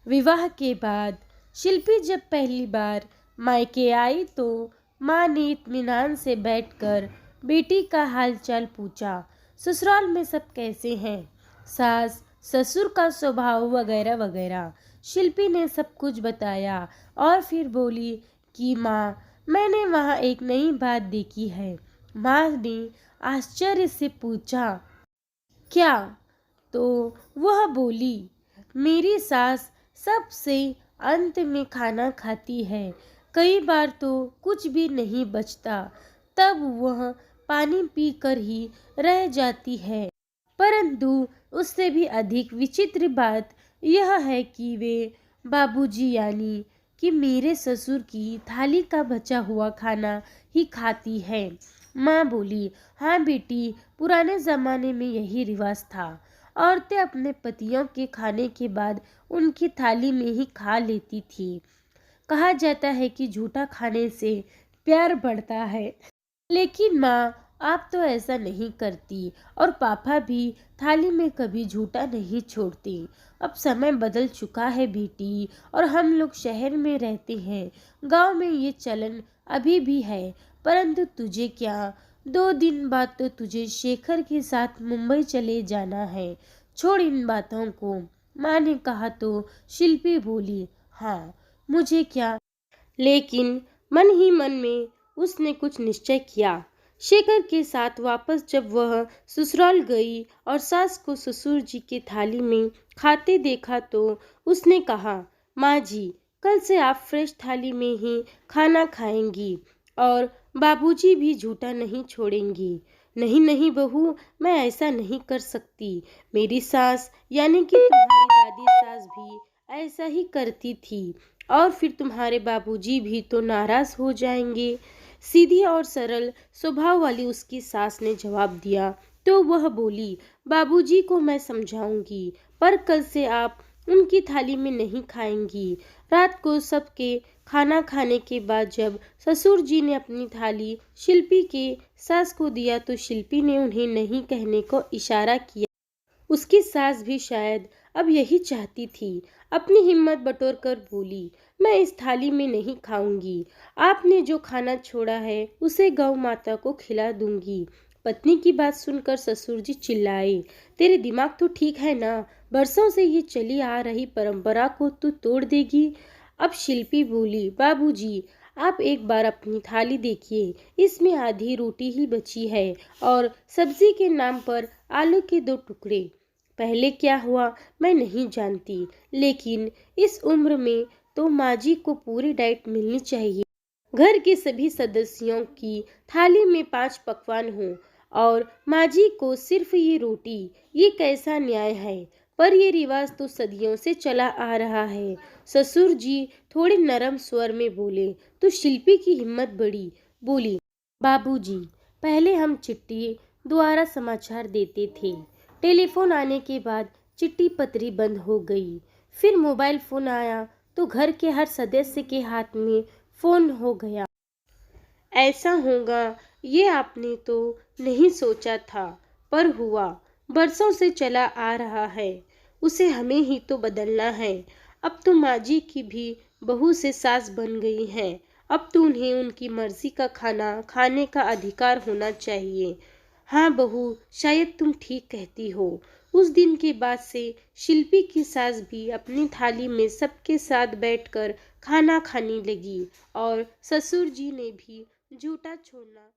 विवाह के बाद शिल्पी जब पहली बार मायके आई तो माँ ने इत्मीनान से बैठकर बेटी का हालचाल पूछा। ससुराल में सब कैसे हैं, सास ससुर का स्वभाव वगैरह वगैरह। शिल्पी ने सब कुछ बताया और फिर बोली कि माँ, मैंने वहाँ एक नई बात देखी है। माँ ने आश्चर्य से पूछा, क्या? तो वह बोली, मेरी सास सबसे अंत में खाना खाती है। कई बार तो कुछ भी नहीं बचता, तब वह पानी पीकर ही रह जाती है। परंतु उससे भी अधिक विचित्र बात यह है कि वे बाबूजी यानी कि मेरे ससुर की थाली का बचा हुआ खाना ही खाती है। माँ बोली, हाँ बेटी, पुराने ज़माने में यही रिवाज था। औरतें अपने पतियों के खाने के बाद उनकी थाली में ही खा लेती थी। कहा जाता है कि झूठा खाने से प्यार बढ़ता है। लेकिन माँ, आप तो ऐसा नहीं करती और पापा भी थाली में कभी झूठा नहीं छोड़ते। अब समय बदल चुका है बेटी और हम लोग शहर में रहते हैं। गांव में ये चलन अभी भी है। परंतु तुझे क्या, 2 दिन बाद तो तुझे शेखर के साथ मुंबई चले जाना है। छोड़ इन बातों को, माँ ने कहा तो शिल्पी बोली, हाँ मुझे क्या। लेकिन मन ही मन में उसने कुछ निश्चय किया। शेखर के साथ वापस जब वह ससुराल गई और सास को ससुर जी की थाली में खाते देखा तो उसने कहा, माँ जी, कल से आप फ्रेश थाली में ही खाना खाएंगी और बाबूजी भी झूठा नहीं छोड़ेंगी। नहीं नहीं बहू, मैं ऐसा नहीं कर सकती। मेरी सास यानी कि तुम्हारी दादी सास भी ऐसा ही करती थी और फिर तुम्हारे बाबूजी भी तो नाराज हो जाएंगे। सीधी और सरल स्वभाव वाली उसकी सास ने जवाब दिया तो वह बोली, बाबूजी को मैं समझाऊंगी, पर कल से आप उनकी थाली में नहीं खाएंगी। रात को सबके खाना खाने के बाद जब ससुर जी ने अपनी थाली शिल्पी के सास को दिया तो शिल्पी ने उन्हें नहीं कहने को इशारा किया। उसकी सास भी शायद अब यही चाहती थी। अपनी हिम्मत बटोर कर बोली, मैं इस थाली में नहीं खाऊंगी। आपने जो खाना छोड़ा है उसे गौ माता को खिला दूंगी। पत्नी की बात सुनकर ससुर जी चिल्लाए, तेरे दिमाग तो ठीक है ना? बरसों से ये चली आ रही परंपरा को तू तोड़ देगी? अब शिल्पी बोली, बाबूजी, आप एक बार अपनी थाली देखिए, इसमें आधी रोटी ही बची है और सब्जी के नाम पर आलू के 2 टुकड़े। पहले क्या हुआ मैं नहीं जानती, लेकिन इस उम्र में तो माँ जी को पूरी डाइट मिलनी चाहिए। घर के सभी सदस्यों की थाली में 5 पकवान हों और माँ जी को सिर्फ ये रोटी। ये कैसा न्याय है? पर ये रिवाज तो सदियों से चला आ रहा है। ससुर जी थोड़े नरम स्वर में बोले तो शिल्पी की हिम्मत बढ़ी। बोली, बाबूजी, पहले हम चिट्ठी द्वारा समाचार देते थे। टेलीफोन आने के बाद चिट्ठी पत्री बंद हो गई। फिर मोबाइल फोन आया तो घर के हर सदस्य के हाथ में फोन हो गया। ऐसा होगा ये आपने तो नहीं सोचा था, पर हुआ। बरसों से चला आ रहा है, उसे हमें ही तो बदलना है। अब तो माँ जी की भी बहू से सास बन गई हैं। अब तो उन्हें उनकी मर्जी का खाना खाने का अधिकार होना चाहिए। हाँ बहू, शायद तुम ठीक कहती हो। उस दिन के बाद से शिल्पी की सास भी अपनी थाली में सबके साथ बैठकर खाना खाने लगी और ससुर जी ने भी झूठा छोड़ना